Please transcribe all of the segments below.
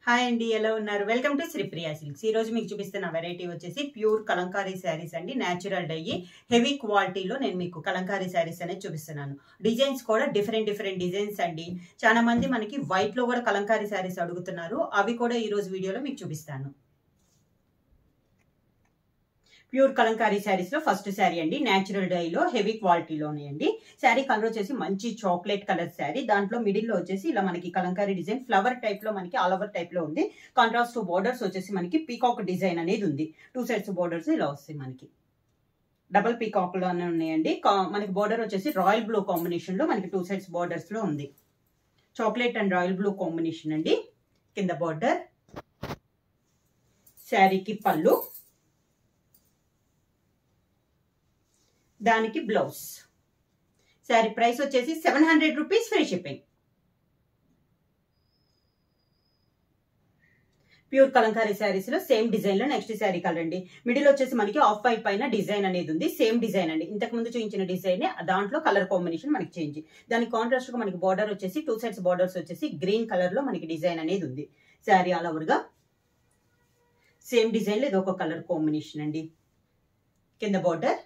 Hi అండి, ఎలా ఉన్నారు? Welcome to Sripriya silks. ఈ రోజు మీకు చూపిస్తున్న వెరైటీ వచ్చేసి ప్యూర్ కలంకారీ శారీస్ అండి. న్యాచురల్ డై హెవీ క్వాలిటీలో నేను మీకు కలంకారీ శారీస్ అనేది చూపిస్తున్నాను. డిజైన్స్ కూడా డిఫరెంట్ డిజైన్స్ అండి. చాలా మంది మనకి వైట్ లో కూడా కలంకారీ శారీస్ అడుగుతున్నారు. అవి కూడా ఈ రోజు వీడియోలో మీకు చూపిస్తాను. ప్యూర్ కలంకారీ శారీస్ లో ఫస్ట్ శారీ అండి. న్యాచురల్ డైలో హెవీ క్వాలిటీలో ఉన్నాయండి. శారీ కలర్ వచ్చేసి మంచి చాక్లెట్ కలర్ శారీ. దాంట్లో మిడిల్ లో వచ్చేసి ఇలా మనకి కలంకారీ డిజైన్ ఫ్లవర్ టైప్ లో మనకి ఆల్ ఓవర్ టైప్ లో ఉంది. కాంట్రాస్ట్ బోర్డర్స్ వచ్చేసి మనకి పీకాక్ డిజైన్ అనేది ఉంది. 2 సైడ్స్ బోర్డర్స్ ఇలా వస్తాయి. మనకి డబల్ పీకాక్ లోనే ఉన్నాయండి. మనకి బోర్డర్ వచ్చేసి రాయల్ బ్లూ కాంబినేషన్ లో మనకి 2 సైడ్స్ బోర్డర్స్ లో ఉంది. Chocolate and royal blue combination అండి. కింద బోర్డర్, శారీకి పళ్ళు, దానికి బ్లౌజ్. శారీ ప్రైస్ వచ్చేసి 700 rupees, free shipping. Pure Kalamkari saris లో సేమ్ డిజైన్ లో నెక్స్ట్ శారీ కలర్ అండి. మిడిల్ వచ్చేసి మనకి ఆఫ్ వైట్ పైన డిజైన్ అనేది ఉంది. సేమ్ డిజైన్ అండి. ఇంతకు ముందు చూపించిన డిజైన్ దాంట్లో కలర్ కాంబినేషన్ మనకి చేంజ్. దానికి కాంట్రాస్ట్ గా మనకి బార్డర్ వచ్చేసి 2 సైడ్స్ బార్డర్స్ వచ్చేసి గ్రీన్ కలర్ లో మనకి డిజైన్ అనేది ఉంది. శారీ ఆల్ ఓవర్ గా సేమ్ డిజైన్ లో ఇది ఒక కలర్ కాంబినేషన్ అండి. కింద బార్డర్,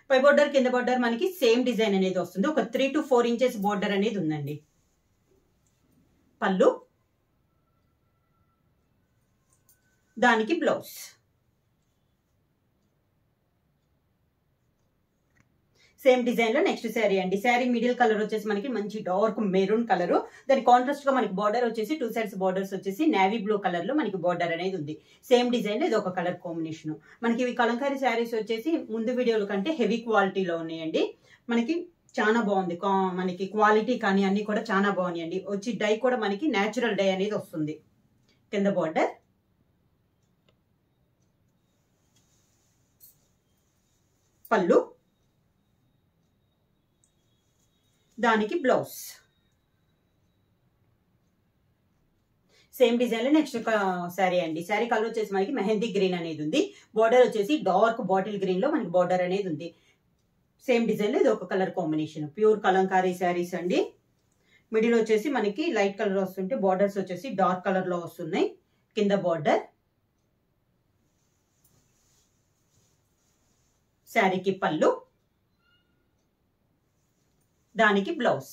పై బోర్డర్ కింద బోర్డర్ మనకి సేమ్ డిజైన్ అనేది వస్తుంది. ఒక 3 to 4 ఇంచెస్ బోర్డర్ అనేది ఉందండి. పళ్ళు, దానికి బ్లౌజ్. సేమ్ డిజైన్ లో నెక్స్ట్ శారీ అండి. శారీ మిడిల్ కలర్ వచ్చేసి మనకి మంచి డార్క్ మెరూన్ కలర్. దాని కాంట్రాస్ట్ గా మనకి బార్డర్ వచ్చేసి 2 సైడ్స్ బార్డర్స్ వచ్చేసి నేవీ బ్లూ కలర్ లో మనకి బార్డర్ అనేది ఉంది. సేమ్ డిజైన్ లో ఇది ఒక కలర్ కాంబినేషన్. మనకి ఇవి కలంకారీ శారీస్ వచ్చేసి ముందు వీడియోల కంటే హెవీ క్వాలిటీలో ఉన్నాయండి. మనకి చాలా బాగుంది. మనకి క్వాలిటీ కానీ అన్ని కూడా చాలా బాగున్నాయండి. వచ్చి డై కూడా మనకి న్యాచురల్ డై అనేది వస్తుంది. కింద బార్డర్, పళ్ళు, దానికి బ్లౌజ్. సేమ్ డిజైన్ లో నెక్స్ట్ శారీ అండి. శారీ కలర్ వచ్చేసి మనకి మెహందీ గ్రీన్ అనేది ఉంది. బార్డర్ వచ్చేసి డార్క్ బాటిల్ గ్రీన్ లో మనకి బార్డర్ అనేది ఉంది. సేమ్ డిజైన్ లో ఇది ఒక colour combination. Pure Kalamkari saris అండి. మిడిల్ వచ్చేసి మనకి లైట్ కలర్ వస్తుంటే బార్డర్స్ వచ్చేసి డార్క్ కలర్ లో వస్తున్నాయి. కింద బార్డర్, శారీకి పళ్ళు, దానికి బ్లౌజ్.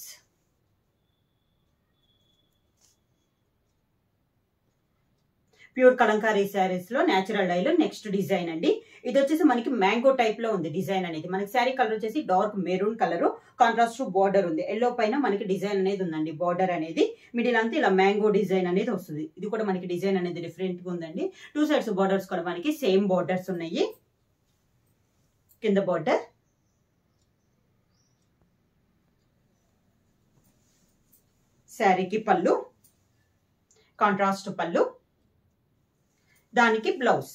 ప్యూర్ కలంకారీ శారీస్ లో న్యాచురల్ డైలో నెక్స్ట్ డిజైన్ అండి. ఇది వచ్చేసి మనకి మ్యాంగో టైప్ లో ఉంది డిజైన్ అనేది. మనకి శారీ కలర్ వచ్చేసి dark maroon colour, contrast border ఉంది. ఎల్లో పైన మనకి డిజైన్ అనేది ఉందండి. బార్డర్ అనేది మిడిల్ అంతా ఇలా మ్యాంగో డిజైన్ అనేది వస్తుంది. ఇది కూడా మనకి డిజైన్ అనేది డిఫరెంట్ గా ఉందండి. 2 సైడ్స్ బార్డర్స్ కూడా మనకి సేమ్ బార్డర్స్ ఉన్నాయి. కింద బార్డర్, శారీకి పళ్ళు, కాంట్రాస్ట్ పళ్ళు, దానికి బ్లౌజ్.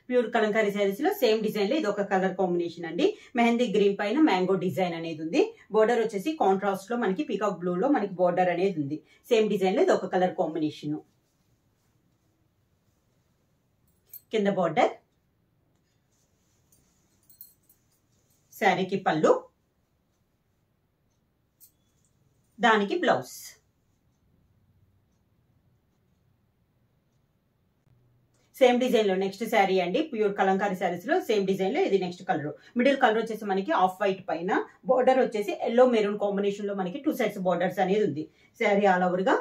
ప్యూర్ కలంకారీ శారీస్ లో సేమ్ డిజైన్ లో ఇది ఒక కలర్ కాంబినేషన్ అండి. మెహందీ గ్రీన్ పైన మ్యాంగో డిజైన్ అనేది ఉంది. బోర్డర్ వచ్చేసి కాంట్రాస్ట్ లో మనకి పీకాక్ బ్లూ లో మనకి బోర్డర్ అనేది ఉంది. సేమ్ డిజైన్ లో ఇది ఒక కలర్ కాంబినేషన్. కింద బోర్డర్, శారీకి పళ్ళు, దానికి బ్లౌజ్. సేమ్ డిజైన్ లో నెక్స్ట్ శారీ అండి. ప్యూర్ కలంకారీ శారీస్ లో సేమ్ డిజైన్ లో ఇది నెక్స్ట్ కలర్. మిడిల్ కలర్ వచ్చేసి మనకి ఆఫ్ వైట్ పైన బోర్డర్ వచ్చేసి ఎల్లో మెరూన్ కాంబినేషన్ లో మనకి 2 సైడ్స్ బోర్డర్స్ అనేది ఉంది. శారీ ఆల్ ఓవర్ గా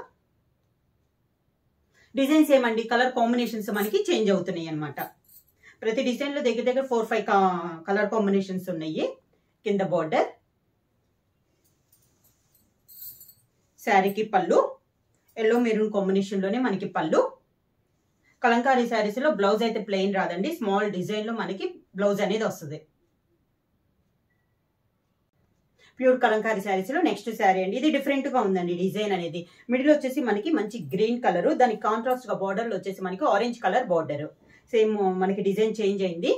డిజైన్స్ ఏమండి కలర్ కాంబినేషన్స్ మనకి చేంజ్ అవుతున్నాయి అన్నమాట. ప్రతి డిజైన్ లో దగ్గర 4-5 కలర్ కాంబినేషన్స్ ఉన్నాయి. కింద బోర్డర్, శారీకి పళ్ళు, ఎల్లో మెరూన్ కాంబినేషన్ లోనే మనకి పళ్ళు. కలంకారీ శారీస్ లో బ్లౌజ్ అయితే ప్లెయిన్ రాదండి. స్మాల్ డిజైన్ లో మనకి బ్లౌజ్ అనేది వస్తుంది. ప్యూర్ కలంకారీ శారీస్ లో నెక్స్ట్ శారీ అండి. ఇది డిఫరెంట్ గా ఉందండి డిజైన్ అనేది. మిడిల్ వచ్చేసి మనకి మంచి గ్రీన్ కలర్, దానికి కాంట్రాస్ట్ గా బార్డర్ వచ్చేసి మనకి ఆరెంజ్ కలర్ బార్డర్. సేమ్ మనకి డిజైన్ చేంజ్ అయింది.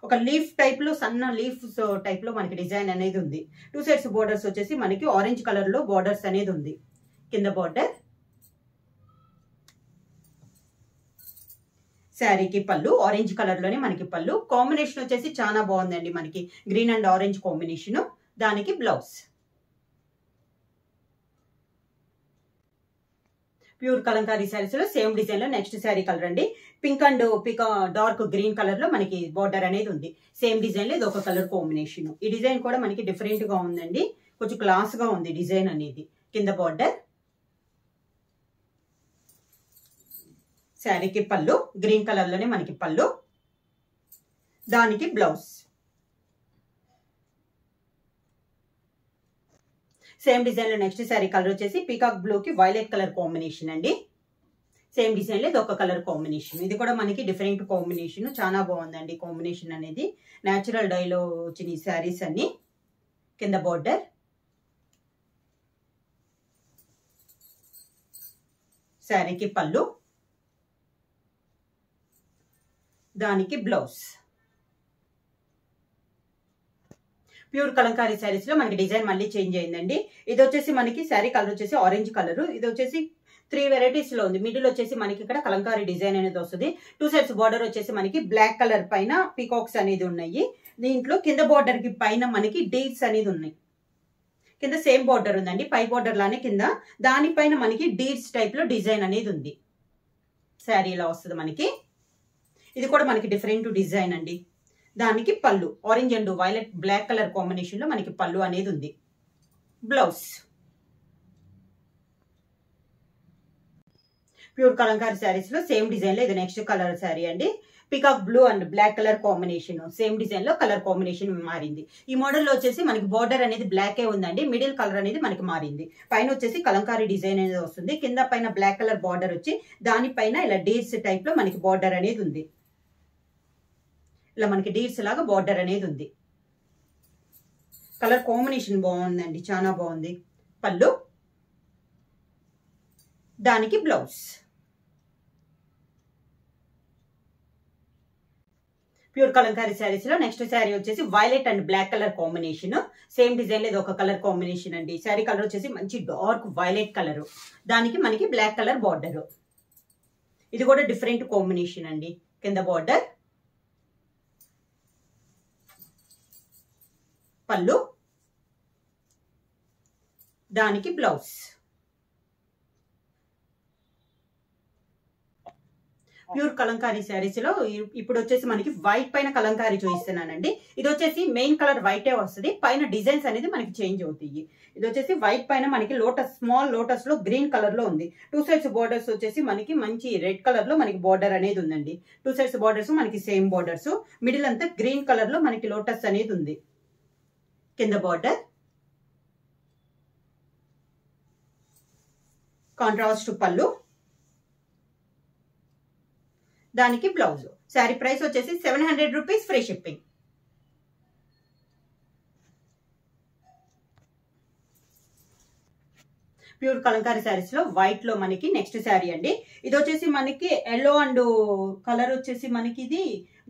ఒక లీఫ్ టైప్ లో సన్న లీఫ్స్ టైప్ లో మనకి డిజైన్ అనేది ఉంది. 2 సైడ్స్ బోర్డర్స్ వచ్చేసి మనకి ఆరెంజ్ కలర్ లో బోర్డర్స్ అనేది ఉంది. కింద బోర్డర్, శారీకి పళ్ళు ఆరెంజ్ కలర్ లోనే మనకి పళ్ళు. కాంబినేషన్ వచ్చేసి చాలా బాగుందండి. మనకి గ్రీన్ అండ్ ఆరెంజ్ కాంబినేషన్. దానికి బ్లౌజ్. ప్యూర్ కలంకారీ శారీస్ లో సేమ్ డిజైన్ లో నెక్స్ట్ శారీ కలర్ అండి. Pink and dark green colour లో మనకి బార్డర్ అనేది ఉంది. సేమ్ డిజైన్ లో ఇది ఒక కలర్ కాంబినేషన్. ఈ డిజైన్ కూడా మనకి డిఫరెంట్ గా ఉందండి, కొంచెం క్లాస్ గా ఉంది డిజైన్ అనేది. కింద బార్డర్, శారీకి పళ్ళు గ్రీన్ కలర్ లోనే మనకి పళ్ళు, దానికి బ్లౌజ్. సేమ్ డిజైన్ లో నెక్స్ట్ శారీ కలర్ వచ్చేసి పీకాక్ బ్లూ కి వైలెట్ కలర్ కాంబినేషన్ అండి. సేమ్ డిజైన్ లో ఇది ఒక కలర్ కాంబినేషన్. ఇది కూడా మనకి డిఫరెంట్ కాంబినేషన్, చాలా బాగుందండి కాంబినేషన్ అనేది. న్యాచురల్ డైలో వచ్చిన శారీస్ అన్ని. కింద బార్డర్, శారీకి పళ్ళు, దానికి బ్లౌజ్. ప్యూర్ కలంకారీ శారీస్ లో మనకి డిజైన్ మళ్ళీ చేంజ్ అయిందండి. ఇది వచ్చేసి మనకి శారీ కలర్ వచ్చేసి ఆరెంజ్ కలర్. ఇది వచ్చేసి 3 వెరైటీస్ లో ఉంది. మిడిల్ వచ్చేసి మనకి ఇక్కడ కలంకారీ డిజైన్ అనేది వస్తుంది. 2 సైడ్స్ బార్డర్ వచ్చేసి మనకి బ్లాక్ కలర్ పైన పీకాక్స్ అనేది ఉన్నాయి. దీంట్లో కింద బార్డర్ కి పైన మనకి డీడ్స్ అనేది ఉన్నాయి. కింద సేమ్ బార్డర్ ఉందండి, పై బార్డర్ లానే కింద దానిపైన మనకి డీడ్స్ టైప్ లో డిజైన్ అనేది ఉంది. శారీ ఇలా వస్తుంది మనకి. ఇది కూడా మనకి డిఫరెంట్ డిజైన్ అండి. దానికి పళ్ళు orange and violet black colour combination లో మనకి పళ్ళు అనేది ఉంది. బ్లౌజ్. ప్యూర్ కలంకారీ శారీస్ లో సేమ్ డిజైన్ లో ఇది నెక్స్ట్ కలర్ శారీ అండి. Peacock blue and black colour combination. Same design లో కలర్ కాంబినేషన్ మారింది. ఈ మోడల్ లో వచ్చేసి మనకి బార్డర్ అనేది బ్లాకే ఉందండి, మిడిల్ కలర్ అనేది మనకి మారింది. పైన వచ్చేసి కలంకారీ డిజైన్ అనేది వస్తుంది. కింద పైన బ్లాక్ కలర్ బార్డర్ వచ్చి దానిపైన ఇలా డీర్స్ టైప్ లో మనకి బార్డర్ అనేది ఉంది. ఇలా మనకి డీర్స్ లాగా బార్డర్ అనేది ఉంది. కలర్ కాంబినేషన్ బాగుందండి, చాలా బాగుంది. పళ్ళు, దానికి బ్లౌజ్. ప్యూర్ కలంకారీ శారీస్ లో నెక్స్ట్ శారీ వచ్చేసి violet and black colour combination. Same design లో ఇది ఒక కలర్ కాంబినేషన్ అండి. శారీ కలర్ వచ్చేసి మంచి డార్క్ వైలెట్ కలర్, దానికి మనకి బ్లాక్ కలర్ బార్డర్. ఇది కూడా డిఫరెంట్ కాంబినేషన్ అండి. కింద బార్డర్, పళ్ళు, దానికి బ్లౌజ్. ప్యూర్ కలంకారీ శారీస్ లో ఇప్పుడు వచ్చేసి మనకి వైట్ పైన కలంకారీ చూపిస్తున్నానండి. ఇది వచ్చేసి మెయిన్ కలర్ వైటే వస్తుంది, పైన డిజైన్స్ అనేది మనకి చేంజ్ అవుతాయి. ఇది వచ్చేసి వైట్ పైన మనకి లోటస్, స్మాల్ లోటస్ లో గ్రీన్ కలర్ లో ఉంది. 2 సైడ్స్ బార్డర్స్ వచ్చేసి మనకి మంచి రెడ్ కలర్ లో మనకి బార్డర్ అనేది ఉందండి. 2 సైడ్స్ బార్డర్స్ మనకి సేమ్ బార్డర్స్. మిడిల్ అంతా గ్రీన్ కలర్ లో మనకి లోటస్ అనేది ఉంది. కింద బార్డర్, కాంట్రాస్ట్ పళ్ళు, దానికి బ్లౌజ్. శారీ ప్రైస్ వచ్చేసి 700 rupees, free shipping. Pure Kalamkari saris లో వైట్ లో మనకి నెక్స్ట్ శారీ అండి. ఇది వచ్చేసి మనకి ఎల్లో అండ్ కలర్ వచ్చేసి మనకి ఇది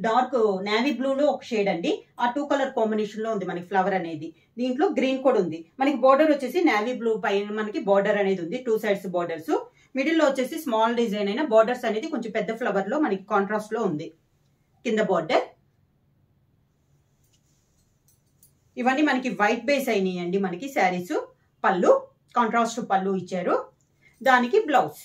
డార్క్ నేవీ బ్లూ లో ఒక షేడ్ అండి. ఆ 2 కలర్ కాంబినేషన్ లో ఉంది మనకి ఫ్లవర్ అనేది. దీంట్లో గ్రీన్ కూడా ఉంది. మనకి బార్డర్ వచ్చేసి నేవీ బ్లూ పైన మనకి బార్డర్ అనేది ఉంది. 2 సైడ్స్ బార్డర్స్. మిడిల్ లో వచ్చేసి స్మాల్ డిజైన్ అయిన బార్డర్స్ అనేది కొంచెం పెద్ద ఫ్లవర్ లో మనకి కాంట్రాస్ట్ లో ఉంది. కింద బార్డర్. ఇవన్నీ మనకి వైట్ బేస్ అయినాయి అండి మనకి శారీస్. పళ్ళు, కాంట్రాస్ట్ పళ్ళు ఇచ్చారు, దానికి బ్లౌజ్.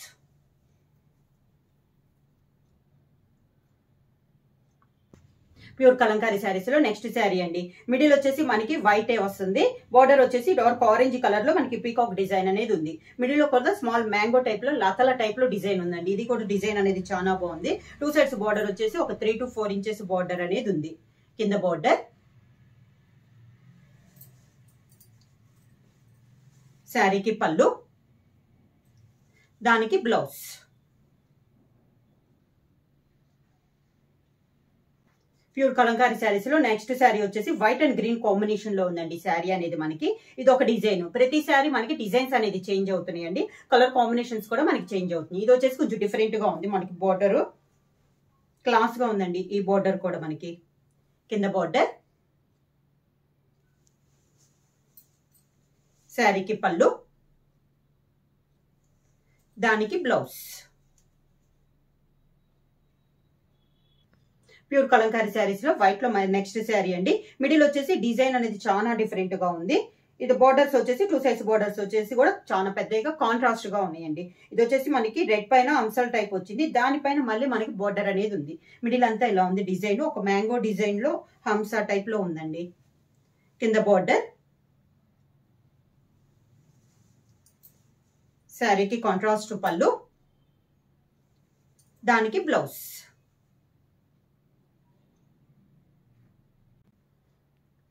ప్యూర్ కలంకారీ శారీస్ లో నెక్స్ట్ శారీ అండి. మిడిల్ వచ్చేసి మనకి వైట్ వస్తుంది. బార్డర్ వచ్చేసి డార్క్ ఆరెంజ్ కలర్ లో మనకి పీకాక్ డిజైన్ అనేది ఉంది. మిడిల్ లో కూడా స్మాల్ మ్యాంగో టైప్ లో లతల టైప్ లో డిజైన్ ఉందండి. ఇది కూడా డిజైన్ అనేది చాలా బాగుంది. 2 సైడ్స్ బార్డర్ వచ్చేసి ఒక 3 to 4 ఇంచెస్ బార్డర్ అనేది ఉంది. కింద బార్డర్, శారీకి పళ్ళు, దానికి బ్లౌజ్. ప్యూర్ కలంకారీ శారీస్ లో నెక్స్ట్ శారీ వచ్చేసి వైట్ అండ్ గ్రీన్ కాంబినేషన్ లో ఉందండి శారీ అనేది మనకి. ఇది ఒక డిజైన్. ప్రతి శారీ మనకి డిజైన్స్ అనేది చేంజ్ అవుతున్నాయండి. కలర్ కాంబినేషన్స్ కూడా మనకి చేంజ్ అవుతున్నాయి. ఇది వచ్చేసి కొంచెం డిఫరెంట్ గా ఉంది. మనకి బార్డర్ క్లాస్ గా ఉందండి. ఈ బార్డర్ కూడా మనకి. కింద బార్డర్, శారీకి పళ్ళు, దానికి బ్లౌజ్. ప్యూర్ కలంకారీ శారీస్ లో వైట్ లో నెక్స్ట్ శారీ అండి. మిడిల్ వచ్చేసి డిజైన్ అనేది చాలా డిఫరెంట్ గా ఉంది. ఇది బోర్డర్స్ వచ్చేసి 2 సైడ్స్ బోర్డర్స్ వచ్చేసి కూడా చాలా పెద్దగా కాంట్రాస్ట్ గా ఉన్నాయండి. ఇది వచ్చేసి మనకి రెడ్ పైన అంసల్ టైప్ వచ్చింది, దానిపైన మళ్ళీ మనకి బోర్డర్ అనేది ఉంది. మిడిల్ అంతా ఇలా ఉంది డిజైన్, ఒక మ్యాంగో డిజైన్ లో హంస టైప్ లో ఉందండి. కింద బోర్డర్, శారీకి కాంట్రాస్ట్ పళ్ళు, దానికి బ్లౌజ్.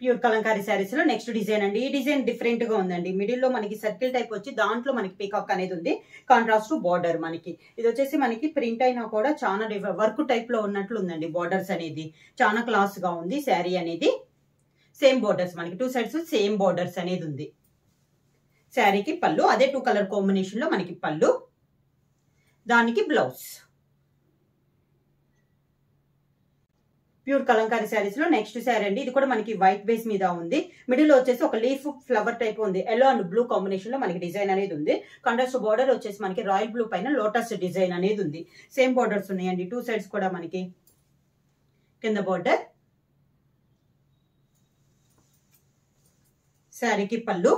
ప్యూర్ కలంకారీ శారీస్ లో నెక్స్ట్ డిజైన్ అండి. ఈ డిజైన్ డిఫరెంట్ గా ఉందండి. మిడిల్ లో మనకి సర్కిల్ టైప్ వచ్చి దాంట్లో మనకి పీకాక్ అనేది ఉంది, కాంట్రాస్ట్ బోర్డర్. మనకి ఇది వచ్చేసి మనకి ప్రింట్ అయినా కూడా చాలా వర్క్ టైప్ లో ఉన్నట్లు ఉందండి. బోర్డర్స్ అనేది చాలా క్లాస్ గా ఉంది. శారీ అనేది సేమ్ బోర్డర్స్, మనకి 2 సైడ్స్ సేమ్ బోర్డర్స్ అనేది ఉంది. శారీకి పళ్ళు, అదే 2 కలర్ కాంబినేషన్ లో మనకి పళ్ళు, దానికి బ్లౌజ్. ప్యూర్ కలంకారీ శారీస్ లో నెక్స్ట్ శారీ అండి. ఇది కూడా మనకి వైట్ బేస్ మీద ఉంది. మిడిల్ లో వచ్చేసి ఒక లీఫ్ ఫ్లవర్ టైప్ ఉంది. ఎల్లో అండ్ బ్లూ కాంబినేషన్ లో మనకి డిజైన్ అనేది ఉంది. కాంట్రాస్ట్ బోర్డర్ వచ్చేసి మనకి రాయల్ బ్లూ పైన లోటస్ డిజైన్ అనేది ఉంది. సేమ్ బోర్డర్స్ ఉన్నాయండి 2 సైడ్స్ కూడా మనకి. కింద బోర్డర్, శారీకి పళ్ళు,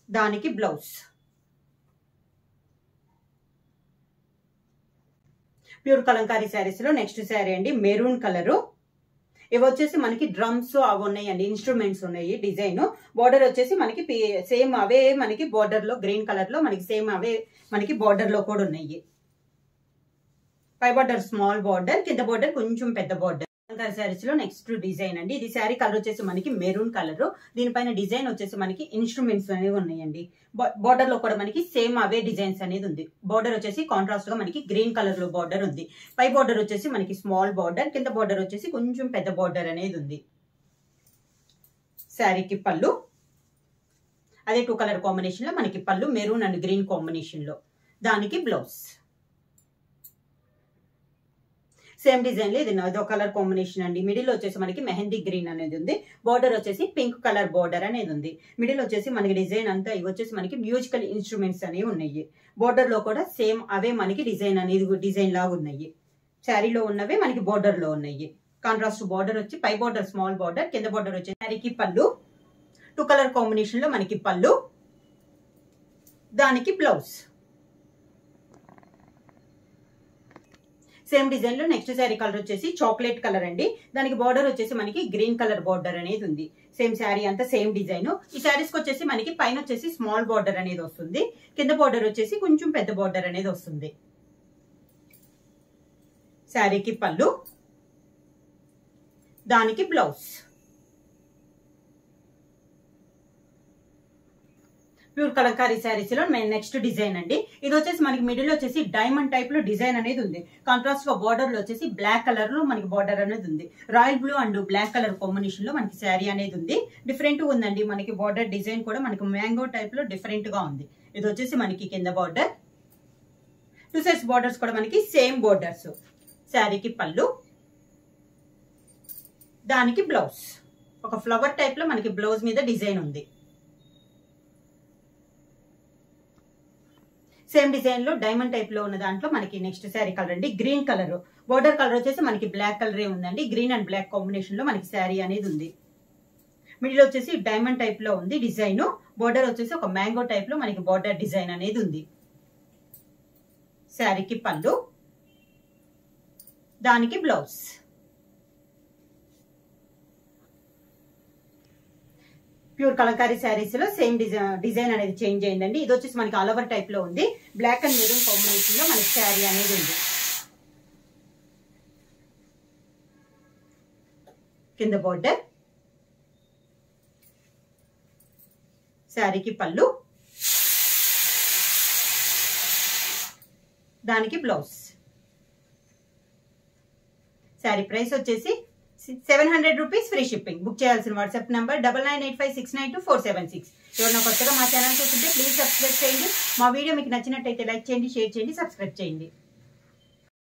దానికి బ్లౌజ్. ప్యూర్ కలంకారీ శారీస్ లో నెక్స్ట్ శారీ అండి. Maroon colour. ఇవి వచ్చేసి మనకి డ్రమ్స్ అవి ఉన్నాయండి, ఇన్స్ట్రుమెంట్స్ ఉన్నాయి. డిజైన్ బోర్డర్ వచ్చేసి మనకి సేమ్ అవే మనకి బోర్డర్ లో గ్రీన్ కలర్ లో మనకి సేమ్ అవే మనకి బోర్డర్ లో కూడా ఉన్నాయి. పై బోర్డర్ స్మాల్ బోర్డర్, కింద బోర్డర్ కొంచెం పెద్ద బోర్డర్. కలంకారీ శారీస్ లో నెక్స్ట్ డిజైన్ అండి. ఇది శారీ కలర్ వచ్చేసి మనకి మెరూన్ కలర్. దీనిపైన డిజైన్ వచ్చేసి మనకి ఇన్స్ట్రుమెంట్స్ అనేవి ఉన్నాయండి. బోర్డర్ లో కూడా మనకి సేమ్ అవే డిజైన్స్ అనేది ఉంది. బోర్డర్ వచ్చేసి కాంట్రాస్ట్ గా మనకి గ్రీన్ కలర్ లో బోర్డర్ ఉంది. పై బోర్డర్ వచ్చేసి మనకి స్మాల్ బోర్డర్, కింద బోర్డర్ వచ్చేసి కొంచెం పెద్ద బోర్డర్ అనేది ఉంది. శారీకి పళ్ళు, అదే 2 కలర్ కాంబినేషన్ లో మనకి పళ్ళు మెరూన్ అండ్ గ్రీన్ కాంబినేషన్ లో, దానికి బ్లౌజ్. సేమ్ డిజైన్ లో ఇది అదో కలర్ కాంబినేషన్ అండి. మిడిల్ వచ్చేసి మనకి మెహందీ గ్రీన్ అనేది ఉంది. బోర్డర్ వచ్చేసి పింక్ కలర్ బోర్డర్ అనేది ఉంది. మిడిల్ వచ్చేసి మనకి డిజైన్ అంతా ఇవి వచ్చేసి మనకి మ్యూజికల్ ఇన్స్ట్రుమెంట్స్ అనేవి ఉన్నాయి. బోర్డర్ లో కూడా సేమ్ అవే మనకి డిజైన్ అనేది డిజైన్ లాగా ఉన్నాయి. శారీలో ఉన్నవే మనకి బోర్డర్ లో ఉన్నాయి. కాంట్రాస్ట్ బోర్డర్ వచ్చి పై బోర్డర్ స్మాల్ బోర్డర్, కింద బోర్డర్ వచ్చి శారీకి పళ్ళు, 2 కలర్ కాంబినేషన్ లో మనకి పళ్ళు, దానికి బ్లౌజ్. సేమ్ డిజైన్ లో నెక్స్ట్ శారీ కలర్ వచ్చేసి చాక్లెట్ కలర్ అండి. దానికి బార్డర్ వచ్చేసి మనకి గ్రీన్ కలర్ బార్డర్ అనేది ఉంది. సేమ్ శారీ అంతా సేమ్ డిజైన్. ఈ శారీస్ కి వచ్చేసి మనకి పైన వచ్చేసి స్మాల్ బార్డర్ అనేది వస్తుంది, కింద బార్డర్ వచ్చేసి కొంచెం పెద్ద బార్డర్ అనేది వస్తుంది. శారీకి పళ్ళు, దానికి బ్లౌజ్. ప్యూర్ కలంకారీ శారీస్ లో నెక్స్ట్ డిజైన్ అండి. ఇది వచ్చేసి మనకి మిడిల్ వచ్చేసి డైమండ్ టైప్ లో డిజైన్ అనేది ఉంది. కాంట్రాస్ట్ గా బార్డర్ లో వచ్చేసి బ్లాక్ కలర్ లో మనకి బార్డర్ అనేది ఉంది. Royal blue and black colour combination లో మనకి శారీ అనేది ఉంది. డిఫరెంట్ గా ఉందండి. మనకి బార్డర్ డిజైన్ కూడా మనకి మ్యాంగో టైప్ లో డిఫరెంట్ గా ఉంది. ఇది వచ్చేసి మనకి కింద బార్డర్, 2 సైడ్స్ బార్డర్స్ కూడా మనకి సేమ్ బార్డర్స్. శారీకి పళ్ళు, దానికి బ్లౌజ్. ఒక ఫ్లవర్ టైప్ లో మనకి బ్లౌజ్ మీద డిజైన్ ఉంది. సేమ్ డిజైన్ లో డైమండ్ టైప్ లో ఉన్న దాంట్లో మనకి నెక్స్ట్ శారీ కలర్ అండి. Green colour. బోర్డర్ కలర్ వచ్చేసి మనకి బ్లాక్ కలరే ఉందండి. గ్రీన్ అండ్ బ్లాక్ కాంబినేషన్ లో మనకి శారీ అనేది ఉంది. మిడిల్ వచ్చేసి డైమండ్ టైప్ లో ఉంది డిజైన్. బోర్డర్ వచ్చేసి ఒక మ్యాంగో టైప్ లో మనకి బోర్డర్ డిజైన్ అనేది ఉంది. శారీకి పళ్ళు, దానికి బ్లౌజ్. ప్యూర్ కలంకారీ శారీస్ లో సేమ్ డిజైన్ అనేది చేంజ్ అయిందండి. ఇది వచ్చేసి మనకి ఆల్ ఓవర్ టైప్ లో ఉంది. బ్లాక్ అండ్ మెరూన్ కాంబినేషన్ లో మనకి శారీ అనేది ఉంది. కింద బోర్డర్, శారీకి పళ్ళు, దానికి బ్లౌజ్. శారీ ప్రైస్ వచ్చేసి 700 రూపీస్, ఫ్రీ షిప్పింగ్. బుక్ చేయాల్సిన వాట్సాప్ నంబర్ 9985692476. ఎవరైనా కొత్తగా మా ఛానల్ చూస్తుంటే ప్లీజ్ సబ్స్క్రైబ్ చేయండి. మా వీడియో మీకు నచ్చినట్టయితే లైక్ చేయండి, షేర్ చేయండి, సబ్స్క్రైబ్ చేయండి.